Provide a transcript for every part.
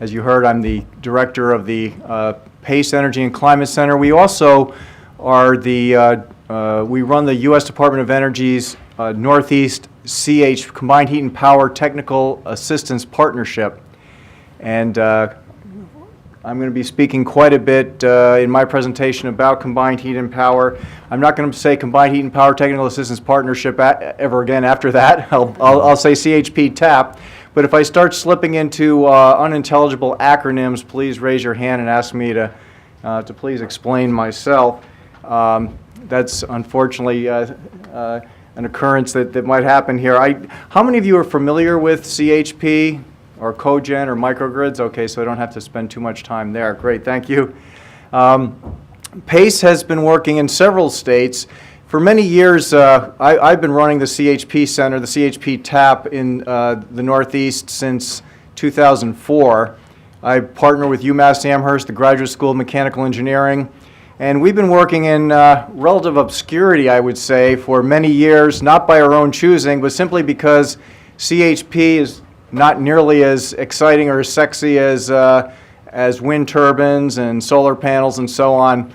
As you heard, I'm the director of the PACE Energy and Climate Center. We also are we run the U.S. Department of Energy's Northeast Combined Heat and Power Technical Assistance Partnership. And I'm going to be speaking quite a bit in my presentation about combined heat and power. I'm not going to say combined heat and power technical assistance partnership ever again after that. I'll say CHP TAP. But if I start slipping into unintelligible acronyms, please raise your hand and ask me to please explain myself. That's unfortunately an occurrence that might happen here. How many of you are familiar with CHP? Or cogen or microgrids? Okay, so I don't have to spend too much time there. Great, thank you. PACE has been working in several states. For many years, I've been running the CHP Center, the CHP TAP in the Northeast since 2004. I partner with UMass Amherst, the Graduate School of Mechanical Engineering, and we've been working in relative obscurity, I would say, for many years, not by our own choosing, but simply because CHP is not nearly as exciting or as sexy as wind turbines and solar panels and so on.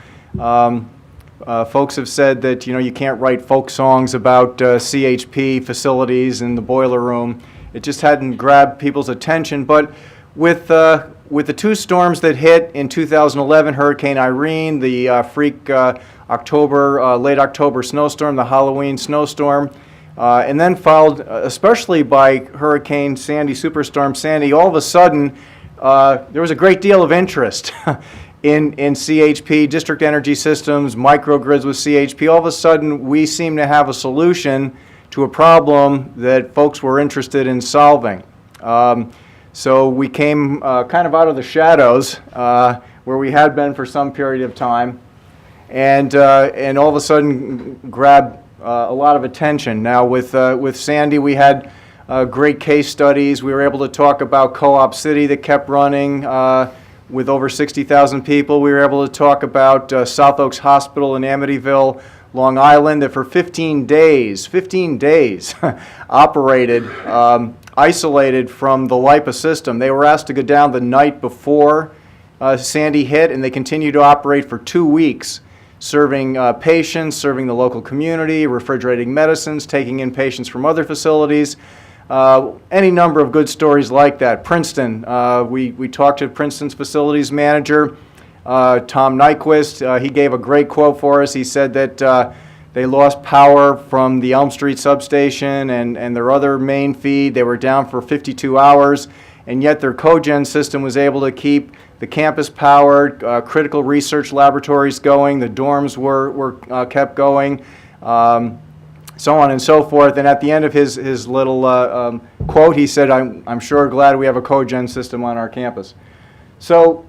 Folks have said that you can't write folk songs about CHP facilities in the boiler room. It just hadn't grabbed people's attention. But with the two storms that hit in 2011, Hurricane Irene, the freak late October snowstorm, the Halloween snowstorm, and then followed, especially by Hurricane Sandy, Superstorm Sandy, all of a sudden, there was a great deal of interest in CHP, district energy systems, microgrids with CHP. All of a sudden, we seem to have a solution to a problem that folks were interested in solving. So we came kind of out of the shadows where we had been for some period of time, and all of a sudden grabbed a lot of attention. Now with Sandy, we had great case studies. We were able to talk about Co-op City that kept running with over 60,000 people. We were able to talk about South Oaks Hospital in Amityville, Long Island, that for 15 days operated isolated from the LIPA system. They were asked to go down the night before Sandy hit, and they continued to operate for 2 weeks, serving patients, serving the local community, refrigerating medicines, taking in patients from other facilities, any number of good stories like that. Princeton, we talked to Princeton's facilities manager, Tom Nyquist. He gave a great quote for us. He said that they lost power from the Elm Street substation and their other main feed. They were down for 52 hours, and yet their cogen system was able to keep the campus powered, critical research laboratories going, the dorms were kept going, so on and so forth. And at the end of his little quote, he said, I'm sure glad we have a cogen system on our campus. So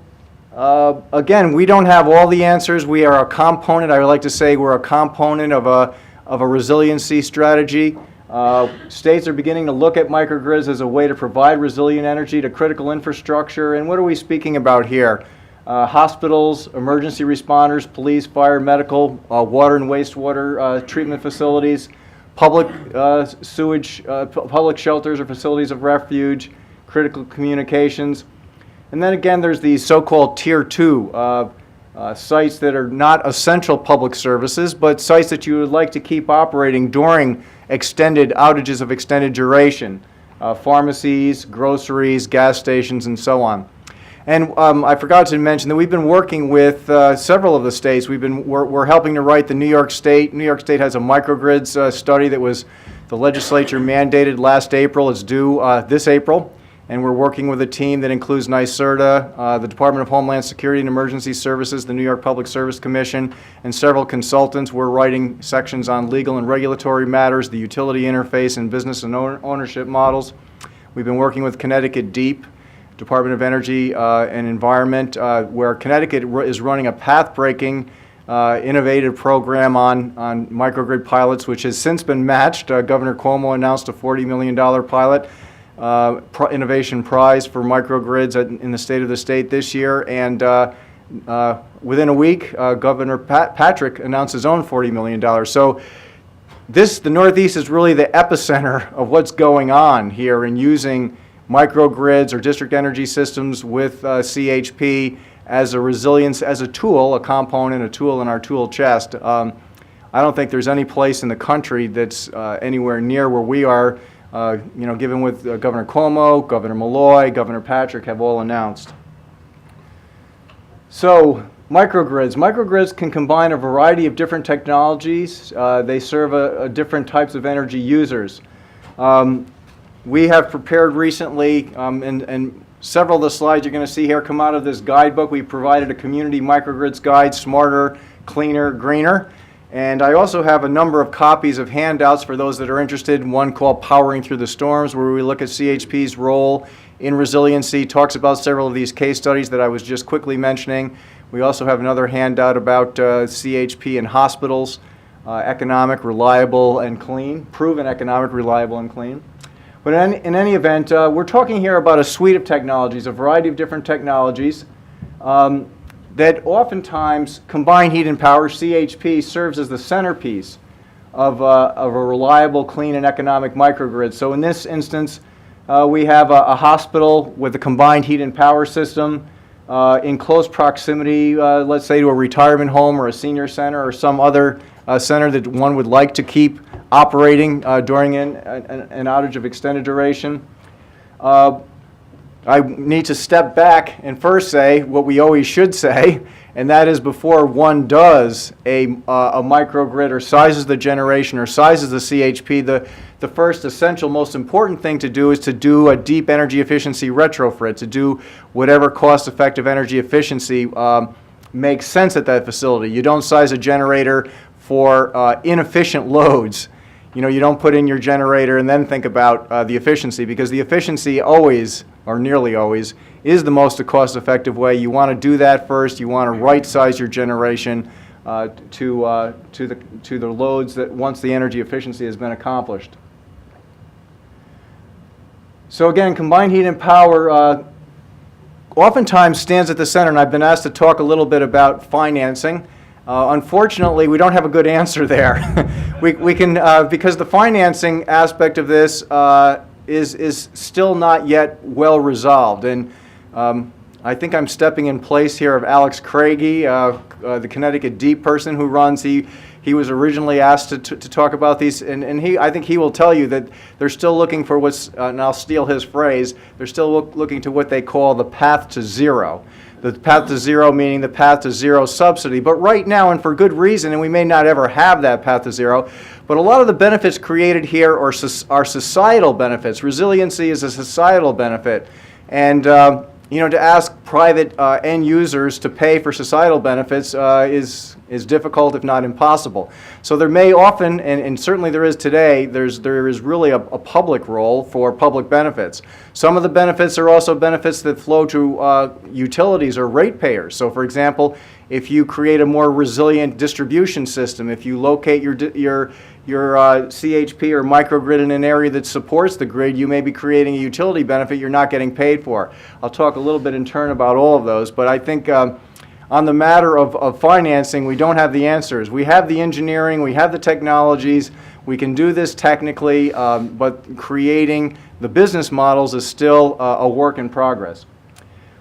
again, we don't have all the answers. We are a component. I would like to say we're a component of a resiliency strategy. States are beginning to look at microgrids as a way to provide resilient energy to critical infrastructure. And what are we speaking about here? Hospitals, emergency responders, police, fire, medical, water and wastewater treatment facilities, public sewage, public shelters or facilities of refuge, critical communications. And then again, there's these so-called Tier 2 sites that are not essential public services, but sites that you would like to keep operating during extended outages of extended duration, pharmacies, groceries, gas stations, and so on. And I forgot to mention that we've been working with several of the states. We're helping to write the New York State. New York State has a microgrids study that was the legislature mandated last April. It's due this April. And we're working with a team that includes NYSERDA, the Department of Homeland Security and Emergency Services, the New York Public Service Commission, and several consultants. We're writing sections on legal and regulatory matters, the utility interface, and business and ownership models. We've been working with Connecticut DEEP, Department of Energy and Environment, where Connecticut is running a path-breaking innovative program on microgrid pilots, which has since been matched. Governor Cuomo announced a $40 million pilot. Innovation Prize for microgrids in the state of the state this year, and within a week, Governor Patrick announced his own $40 million. So the Northeast is really the epicenter of what's going on here in using microgrids or district energy systems with CHP as a resilience, as a tool, a component, a tool in our tool chest. I don't think there's any place in the country that's anywhere near where we are, given what Governor Cuomo, Governor Malloy, Governor Patrick have all announced. So, microgrids. Microgrids can combine a variety of different technologies. They serve different types of energy users. We have prepared recently, and several of the slides you're going to see here come out of this guidebook. We provided a community microgrids guide, Smarter, Cleaner, Greener. And I also have a number of copies of handouts for those that are interested. One called Powering Through the Storms, where we look at CHP's role in resiliency, talks about several of these case studies that I was just quickly mentioning. We also have another handout about CHP in hospitals, economic, reliable, and clean, proven economic, reliable, and clean. But in any event, we're talking here about a suite of technologies, a variety of different technologies that oftentimes combined heat and power. CHP serves as the centerpiece of a reliable, clean, and economic microgrid. So in this instance, we have a hospital with a combined heat and power system in close proximity, let's say to a retirement home or a senior center or some other center that one would like to keep operating during an outage of extended duration. I need to step back and first say what we always should say, and that is before one does a microgrid or sizes the generation or sizes the CHP, the first essential, most important thing to do is to do a deep energy efficiency retrofit, to do whatever cost-effective energy efficiency makes sense at that facility. You don't size a generator for inefficient loads. You don't put in your generator and then think about the efficiency, because the efficiency always, or nearly always, is the most cost-effective way. You want to do that first. You want to right-size your generation to the loads that once the energy efficiency has been accomplished. So again, combined heat and power oftentimes stands at the center, and I've been asked to talk a little bit about financing. Unfortunately, we don't have a good answer there. we can, because the financing aspect of this is still not yet well resolved. And I think I'm stepping in place here of Alex Craigie, the Connecticut Deep person who runs. He was originally asked to talk about these, and I think he will tell you that they're still looking for what's, and I'll steal his phrase, they're still looking to what they call the path to zero. The path to zero meaning the path to zero subsidy. But right now, and for good reason, and we may not ever have that path to zero, but a lot of the benefits created here are societal benefits. Resiliency is a societal benefit. And to ask private end users to pay for societal benefits is difficult, if not impossible. So there may often, and certainly there is today, there is really a public role for public benefits. Some of the benefits are also benefits that flow to utilities or ratepayers. So for example, if you create a more resilient distribution system, if you locate your CHP or microgrid in an area that supports the grid, you may be creating a utility benefit you're not getting paid for. I'll talk a little bit in turn about all of those, but I think on the matter of financing, we don't have the answers. We have the engineering, we have the technologies, we can do this technically, but creating the business models is still a work in progress.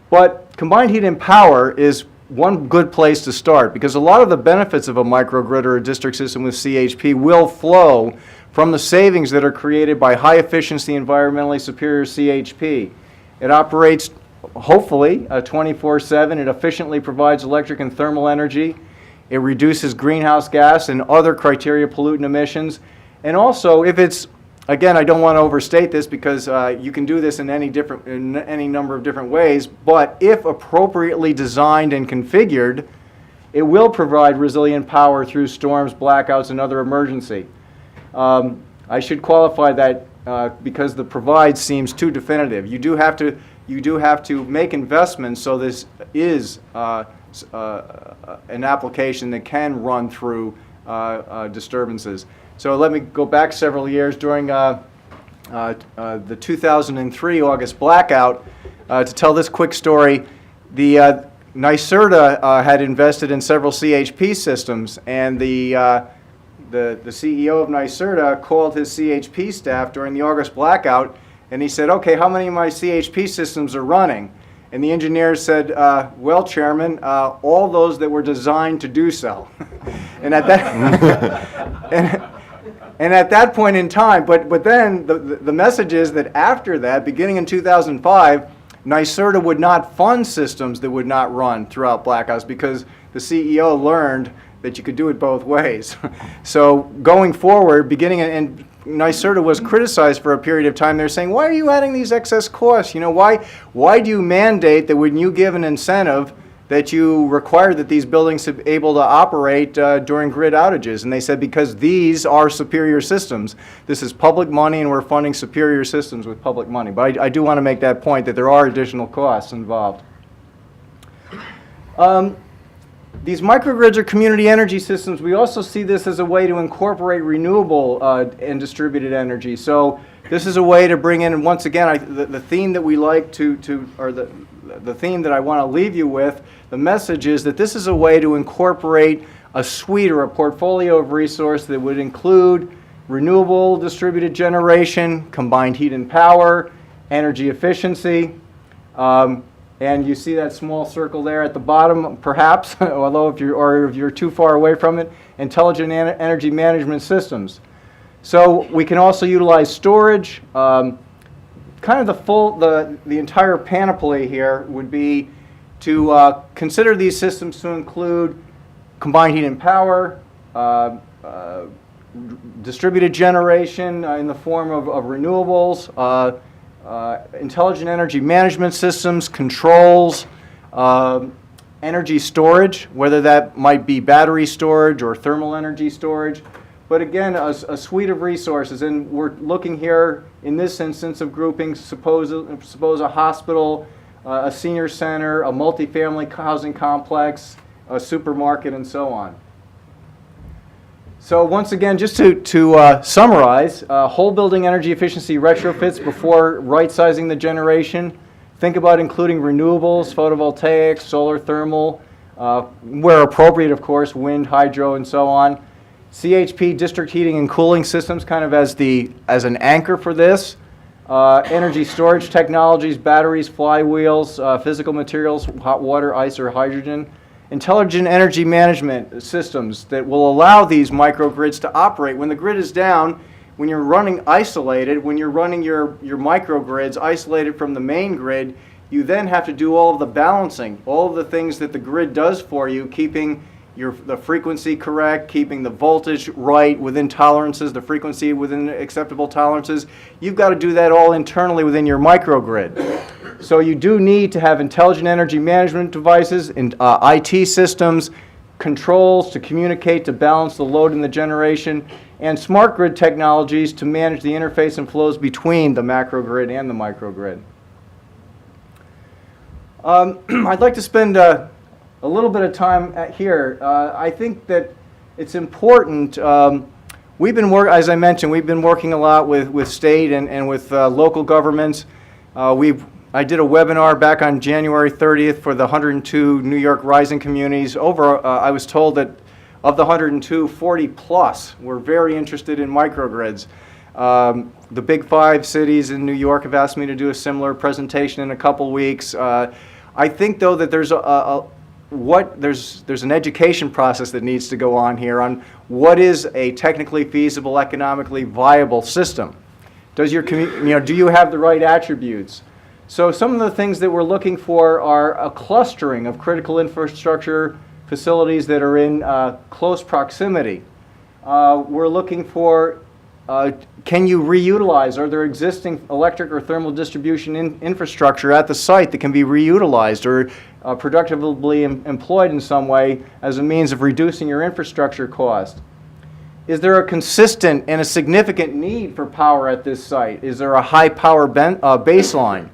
But combined heat and power is one good place to start, because a lot of the benefits of a microgrid or a district system with CHP will flow from the savings that are created by high efficiency, environmentally superior CHP. It operates hopefully 24/7. It efficiently provides electric and thermal energy. It reduces greenhouse gas and other criteria pollutant emissions. And also, if it's, again, I don't want to overstate this because you can do this in any number of different ways, but if appropriately designed and configured, it will provide resilient power through storms, blackouts, and other emergency. I should qualify that because the provide seems too definitive. You do have to make investments, so this is an application that can run through disturbances. So let me go back several years. During the 2003 August blackout, to tell this quick story, the NYSERDA had invested in several CHP systems, and the CEO of NYSERDA called his CHP staff during the August blackout And he said, okay, how many of my CHP systems are running? And the engineer said, well, Chairman, all those that were designed to do so. And at that, and at that point in time, but then the message is that after that, beginning in 2005, NYSERDA would not fund systems that would not run throughout blackouts because the CEO learned that you could do it both ways. So going forward, and NYSERDA was criticized for a period of time. They're saying, why are you adding these excess costs? You know, why do you mandate that when you give an incentive that you require that these buildings be able to operate during grid outages? And they said, because these are superior systems. This is public money and we're funding superior systems with public money. But I do want to make that point that there are additional costs involved. These microgrids or community energy systems, we also see this as a way to incorporate renewable and distributed energy. So this is a way to bring in, and once again, the theme that we like or the theme that I want to leave you with, the message is that this is a way to incorporate a suite or a portfolio of resource that would include renewable distributed generation, combined heat and power, energy efficiency, and you see that small circle there at the bottom, perhaps, although if you're too far away from it, intelligent energy management systems. So we can also utilize storage. Kind of the entire panoply here would be to consider these systems to include combined heat and power, distributed generation in the form of renewables, intelligent energy management systems, controls, energy storage, whether that might be battery storage or thermal energy storage. But again, a suite of resources, and we're looking here in this instance of grouping, suppose a hospital, a senior center, a multifamily housing complex, a supermarket, and so on. So once again, just to summarize, whole building energy efficiency retrofits before right-sizing the generation. Think about including renewables, photovoltaics, solar thermal, where appropriate, of course, wind, hydro, and so on. CHP, district heating and cooling systems, kind of as an anchor for this. Energy storage technologies, batteries, flywheels, physical materials, hot water, ice, or hydrogen. Intelligent energy management systems that will allow these microgrids to operate. When the grid is down, when you're running isolated, when you're running your microgrids isolated from the main grid, you then have to do all of the balancing, all of the things that the grid does for you, keeping the frequency correct, keeping the voltage right within tolerances, the frequency within acceptable tolerances. You've got to do that all internally within your microgrid. So you do need to have intelligent energy management devices, and IT systems, controls to communicate, to balance the load in the generation, and smart grid technologies to manage the interface and flows between the macrogrid and the microgrid. I'd like to spend a little bit of time here. I think that it's important. We've been as I mentioned, we've been working a lot with state and with local governments. I did a webinar back on January 30th for the 102 New York rising communities. I was told that of the 102, 40 plus were very interested in microgrids. The big 5 cities in New York have asked me to do a similar presentation in a couple weeks. I think, though, that there's there's an education process that needs to go on here on what is a technically feasible, economically viable system. Do you have the right attributes? So some of the things that we're looking for are a clustering of critical infrastructure facilities that are in close proximity. We're looking for, can you reutilize? Are there existing electric or thermal distribution infrastructure at the site that can be reutilized or productively employed in some way as a means of reducing your infrastructure cost? Is there a consistent and a significant need for power at this site? Is there a high power baseline?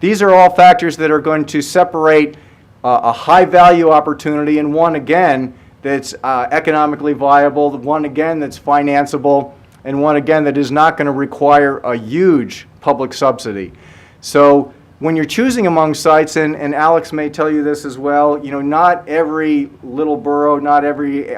These are all factors that are going to separate a high value opportunity and one, again, that's economically viable, one, again, that's financeable, and one, again, that is not going to require a huge public subsidy. So when you're choosing among sites, and Alex may tell you this as well, not every little borough, not every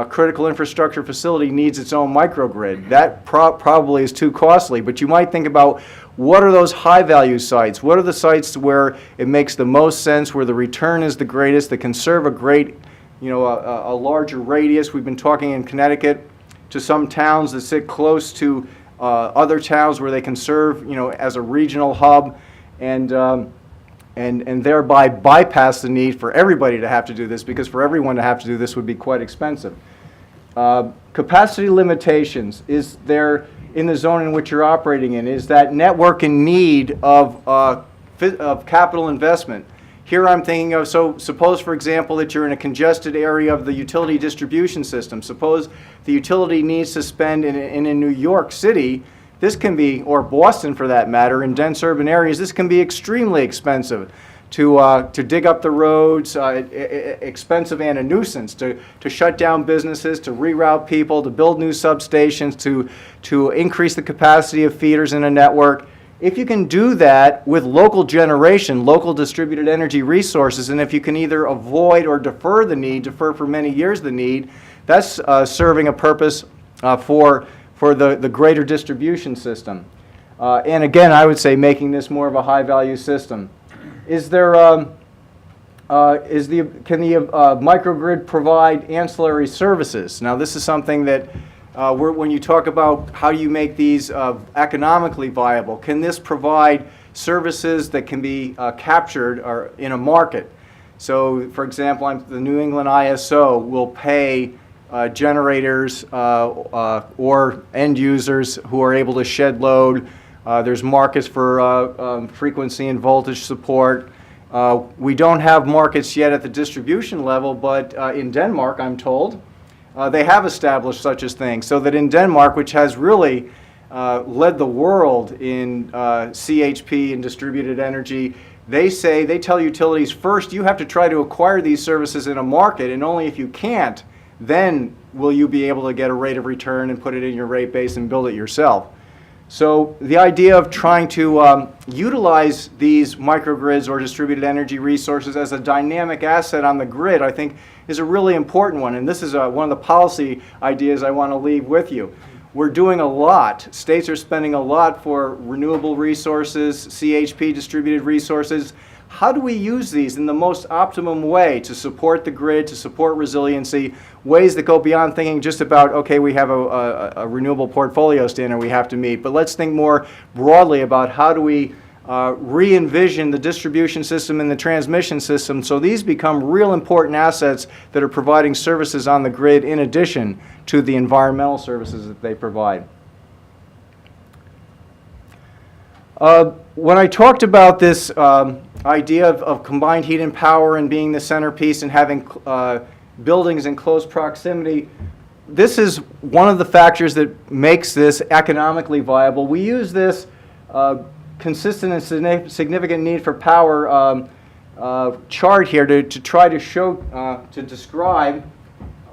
critical infrastructure facility needs its own microgrid. That probably is too costly, but you might think about what are those high-value sites? What are the sites where it makes the most sense, where the return is the greatest, that can serve a great, a larger radius? We've been talking in Connecticut to some towns that sit close to other towns where they can serve, as a regional hub, and thereby bypass the need for everybody to have to do this, because for everyone to have to do this would be quite expensive. Capacity limitations. Is there, in the zone in which you're operating in, is that network in need of capital investment? Here I'm thinking of, so suppose, for example, that you're in a congested area of the utility distribution system. Suppose the utility needs to spend in a New York City. This can be, or Boston for that matter, in dense urban areas, this can be extremely expensive to dig up the roads, expensive and a nuisance, to shut down businesses, to reroute people, to build new substations, to increase the capacity of feeders in a network. If you can do that with local generation, local distributed energy resources, and if you can either avoid or defer for many years the need, that's serving a purpose for the greater distribution system. And again, I would say making this more of a high-value system. Can the microgrid provide ancillary services? Now, this is something that when you talk about how you make these economically viable, can this provide services that can be captured or in a market? So, for example, the New England ISO will pay generators or end users who are able to shed load. There's markets for frequency and voltage support. We don't have markets yet at the distribution level, but in Denmark, I'm told, they have established such a thing. So that in Denmark, which has really led the world in CHP and distributed energy, they tell utilities, first you have to try to acquire these services in a market, and only if you can't, then will you be able to get a rate of return and put it in your rate base and build it yourself. So the idea of trying to utilize these microgrids or distributed energy resources as a dynamic asset on the grid, I think, is a really important one. And this is one of the policy ideas I want to leave with you. We're doing a lot. States are spending a lot for renewable resources, CHP, distributed resources. How do we use these in the most optimum way to support the grid, to support resiliency, ways that go beyond thinking just about, okay, we have a renewable portfolio standard we have to meet, but let's think more broadly about how do we re-envision the distribution system and the transmission system so these become real important assets that are providing services on the grid in addition to the environmental services that they provide. When I talked about this idea of combined heat and power and being the centerpiece and having buildings in close proximity, this is one of the factors that makes this economically viable. We use this consistent and significant need for power chart here to try to show, to describe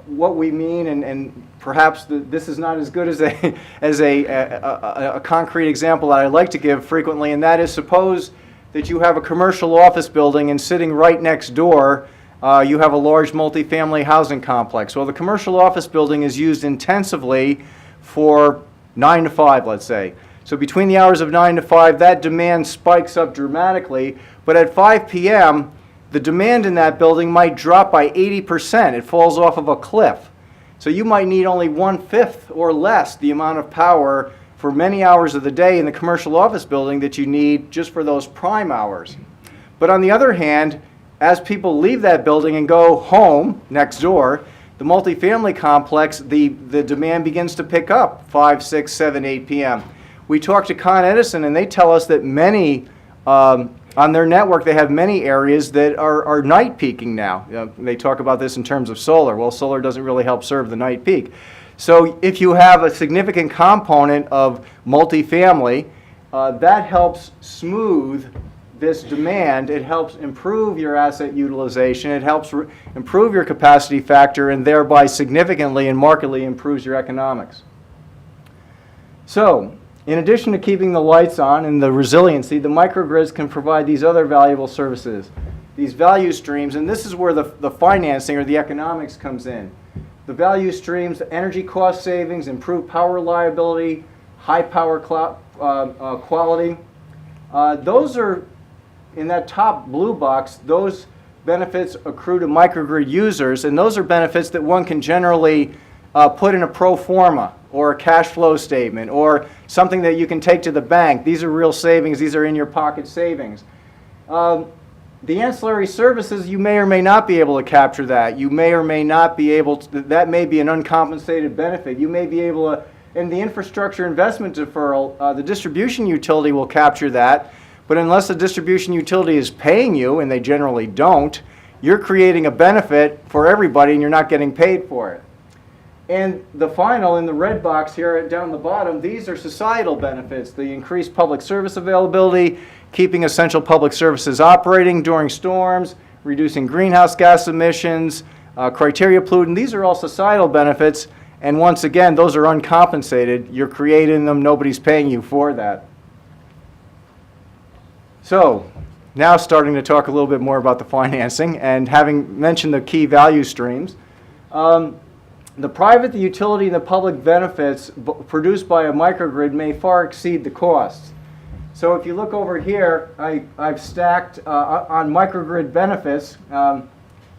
what we mean, and perhaps this is not as good as a concrete example that I like to give frequently, and that is, suppose that you have a commercial office building and sitting right next door you have a large multifamily housing complex. Well, the commercial office building is used intensively for 9 to 5, let's say. So between the hours of 9 to 5, that demand spikes up dramatically, but at 5 p.m., the demand in that building might drop by 80%. It falls off of a cliff. So you might need only 1/5 or less the amount of power for many hours of the day in the commercial office building that you need just for those prime hours. But on the other hand, as people leave that building and go home next door, the multifamily complex, the demand begins to pick up 5, 6, 7, 8 p.m. We talk to Con Edison and they tell us that many, on their network, they have many areas that are night peaking now. They talk about this in terms of solar. Well, solar doesn't really help serve the night peak. So if you have a significant component of multifamily, that helps smooth this demand. It helps improve your asset utilization. It helps improve your capacity factor and thereby significantly and markedly improves your economics. So, in addition to keeping the lights on and the resiliency, the microgrids can provide these other valuable services, these value streams, and this is where the financing or the economics comes in. the value streams, energy cost savings, improved power reliability, high power quality. Those are, in that top blue box, those benefits accrue to microgrid users, and those are benefits that one can generally put in a pro forma or a cash flow statement or something that you can take to the bank. These are real savings. These are in your pocket savings. The ancillary services, you may or may not be able to capture that. You may or may not be able to, that may be an uncompensated benefit. You may be able to, in the infrastructure investment deferral, the distribution utility will capture that, but unless the distribution utility is paying you, and they generally don't, you're creating a benefit for everybody and you're not getting paid for it. And the final, in the red box here down the bottom, these are societal benefits. The increased public service availability, keeping essential public services operating during storms, reducing greenhouse gas emissions, criteria pollutant. These are all societal benefits, and once again, those are uncompensated. You're creating them, nobody's paying you for that. So, now starting to talk a little bit more about the financing, and having mentioned the key value streams. The private, the utility, and the public benefits produced by a microgrid may far exceed the costs. So if you look over here, I've stacked on microgrid benefits.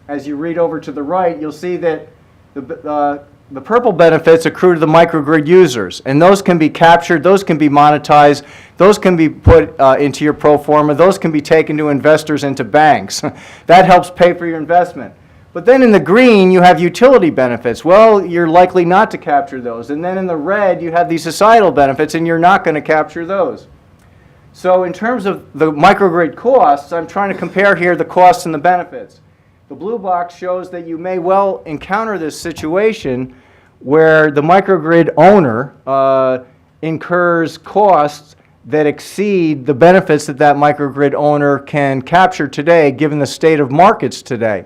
As you read over to the right, you'll see that the purple benefits accrue to the microgrid users, and those can be captured, those can be monetized, those can be put into your pro forma, those can be taken to investors and to banks. That helps pay for your investment. But then in the green, you have utility benefits. Well, you're likely not to capture those. And then in the red, you have these societal benefits, and you're not going to capture those. So in terms of the microgrid costs, I'm trying to compare here the costs and the benefits. The blue box shows that you may well encounter this situation where the microgrid owner incurs costs that exceed the benefits that that microgrid owner can capture today, given the state of markets today.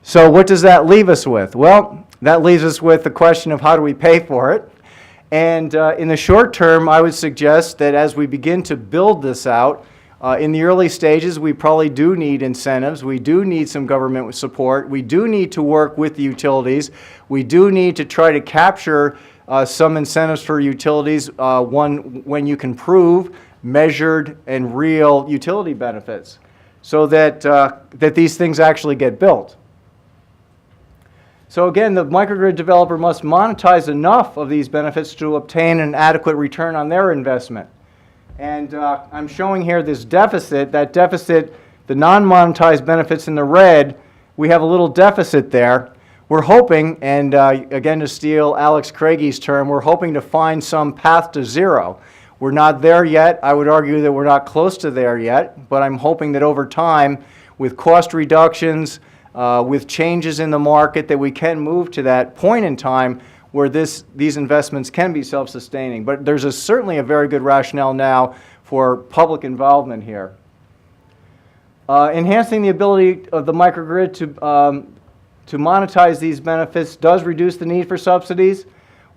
So what does that leave us with? Well, that leaves us with the question of how do we pay for it? And in the short term, I would suggest that as we begin to build this out, in the early stages, we probably do need incentives. We do need some government support. We do need to work with the utilities. We do need to try to capture some incentives for utilities when you can prove measured and real utility benefits so that, that these things actually get built. So again, the microgrid developer must monetize enough of these benefits to obtain an adequate return on their investment. And I'm showing here this deficit. That deficit, the non-monetized benefits in the red, we have a little deficit there. We're hoping, and again to steal Alex Craigie's term, we're hoping to find some path to zero. We're not there yet. I would argue that we're not close to there yet, but I'm hoping that over time, with cost reductions, with changes in the market, that we can move to that point in time where these investments can be self-sustaining. But there's certainly a very good rationale now for public involvement here. Enhancing the ability of the microgrid to monetize these benefits does reduce the need for subsidies.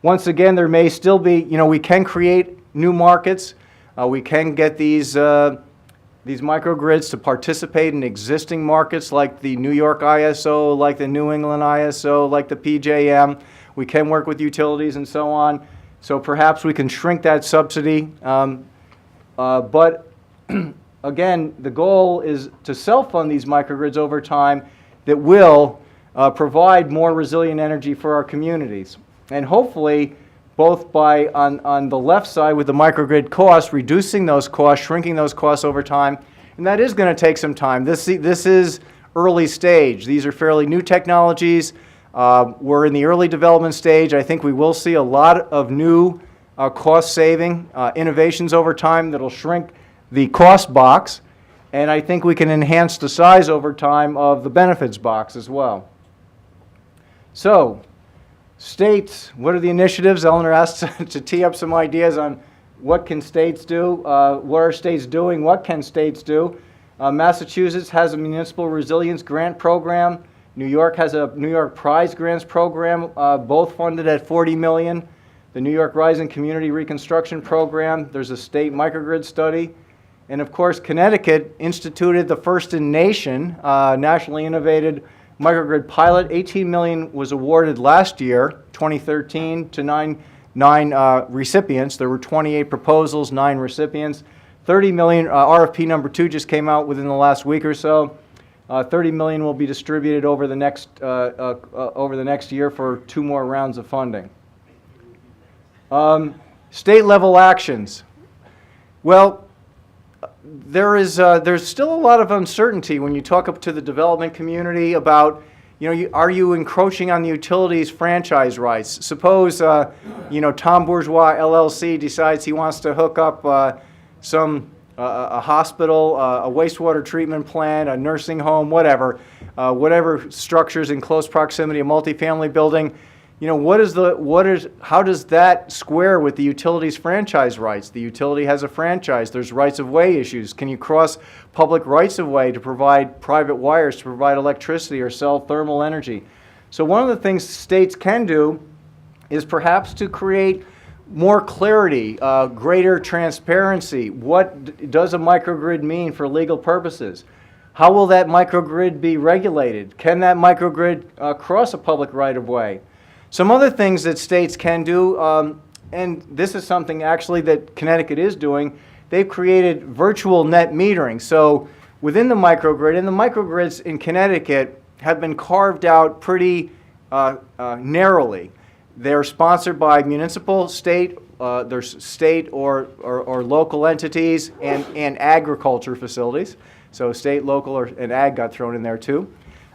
Once again, there may still be, we can create new markets. We can get these microgrids to participate in existing markets like the New York ISO, like the New England ISO, like the PJM. We can work with utilities and so on. So perhaps we can shrink that subsidy. But again, the goal is to self-fund these microgrids over time that will provide more resilient energy for our communities. And hopefully, both by, on the left side with the microgrid costs, reducing those costs, shrinking those costs over time, and that is going to take some time. This is early stage. These are fairly new technologies. We're in the early development stage. I think we will see a lot of new cost-saving innovations over time that'll shrink the cost box, and I think we can enhance the size over time of the benefits box as well. So, states, what are the initiatives? Eleanor asked to tee up some ideas on what can states do, what are states doing, what can states do. Massachusetts has a municipal resilience grant program. New York has a New York Prize Grants program, both funded at $40 million. The New York Rising Community Reconstruction Program, there's a state microgrid study. And of course, Connecticut instituted the first in nation, nationally innovated microgrid pilot. 18 million was awarded last year, 2013, to nine recipients. There were 28 proposals, 9 recipients. 30 million, RFP number 2 just came out within the last week or so. 30 million will be distributed over the next year for 2 more rounds of funding. State level actions. Well, there's still a lot of uncertainty when you talk up to the development community about, are you encroaching on the utilities' franchise rights? Suppose, Tom Bourgeois LLC decides he wants to hook up a hospital, a wastewater treatment plant, a nursing home, whatever structures in close proximity, a multifamily building. How does that square with the utility's franchise rights? The utility has a franchise. There's rights of way issues. Can you cross public rights of way to provide private wires, to provide electricity or sell thermal energy? So one of the things states can do is perhaps to create more clarity, greater transparency. What does a microgrid mean for legal purposes? How will that microgrid be regulated? Can that microgrid cross a public right of way? Some other things that states can do, and this is something actually that Connecticut is doing, they've created virtual net metering. So within the microgrid, and the microgrids in Connecticut have been carved out pretty narrowly. They're sponsored by municipal, state, there's state or local entities and agriculture facilities. So state, local, and ag got thrown in there too.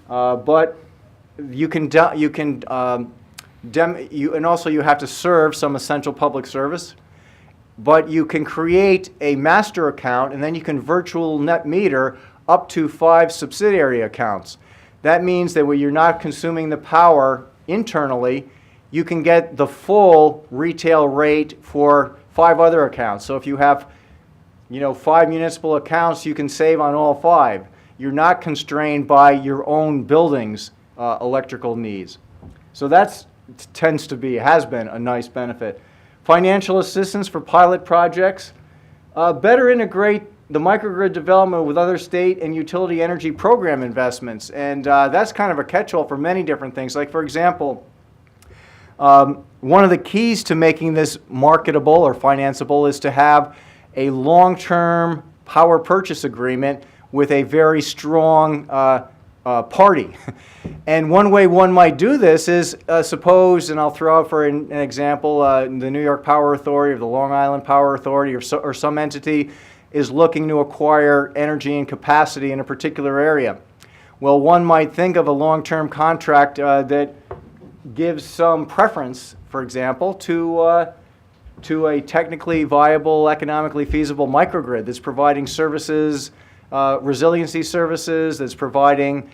But and also you have to serve some essential public service, but you can create a master account and then you can virtual net meter up to 5 subsidiary accounts. That means that when you're not consuming the power internally, you can get the full retail rate for 5 other accounts. So if you have 5 municipal accounts, you can save on all 5. You're not constrained by your own building's electrical needs. So has been a nice benefit. Financial assistance for pilot projects. Better integrate the microgrid development with other state and utility energy program investments. And that's kind of a catch-all for many different things. Like, for example, one of the keys to making this marketable or financeable is to have a long-term power purchase agreement with a very strong party. And one way one might do this is suppose, and I'll throw out for an example, the New York Power Authority or the Long Island Power Authority or some entity is looking to acquire energy and capacity in a particular area. Well, one might think of a long-term contract that gives some preference, for example, to a technically viable, economically feasible microgrid that's providing services, resiliency services, that's providing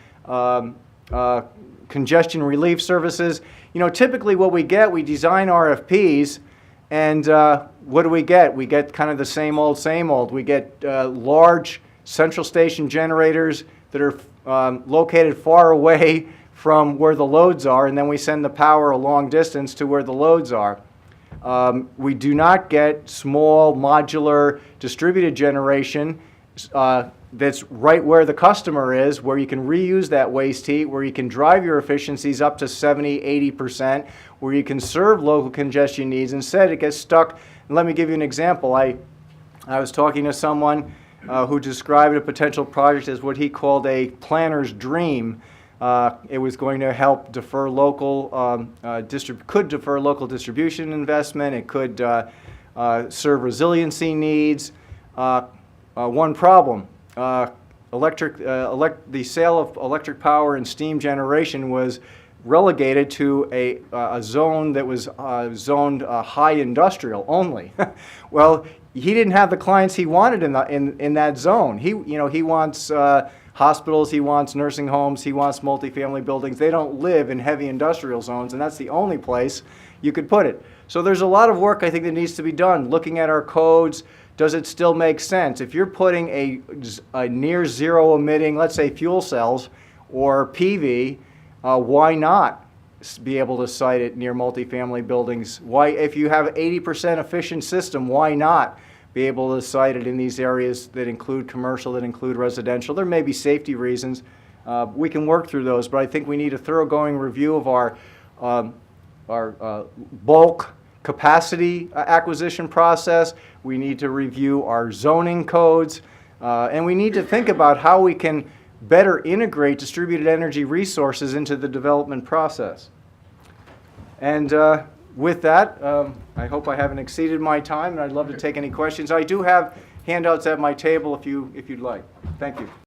congestion relief services. Typically what we get, we design RFPs, and what do we get? We get kind of the same old, same old. We get large central station generators that are located far away from where the loads are, and then we send the power a long distance to where the loads are. We do not get small, modular, distributed generation that's right where the customer is, where you can reuse that waste heat, where you can drive your efficiencies up to 70, 80%, where you can serve local congestion needs. Instead, it gets stuck. And let me give you an example. I was talking to someone who described a potential project as what he called a planner's dream. It was going to help defer local, could defer local distribution investment. It could serve resiliency needs. One problem, the sale of electric power and steam generation was relegated to a zone that was zoned high industrial only. Well, he didn't have the clients he wanted in that zone. He wants hospitals, he wants nursing homes, he wants multifamily buildings. They don't live in heavy industrial zones, and that's the only place you could put it. So there's a lot of work I think that needs to be done, looking at our codes. Does it still make sense? If you're putting a near zero emitting, let's say fuel cells or PV, why not be able to site it near multifamily buildings? Why, if you have 80% efficient system, why not be able to site it in these areas that include commercial, that include residential? There may be safety reasons. We can work through those, but I think we need a thoroughgoing review of our bulk capacity acquisition process. We need to review our zoning codes, and we need to think about how we can better integrate distributed energy resources into the development process. And with that, I hope I haven't exceeded my time, and I'd love to take any questions. I do have handouts at my table if you'd like. Thank you.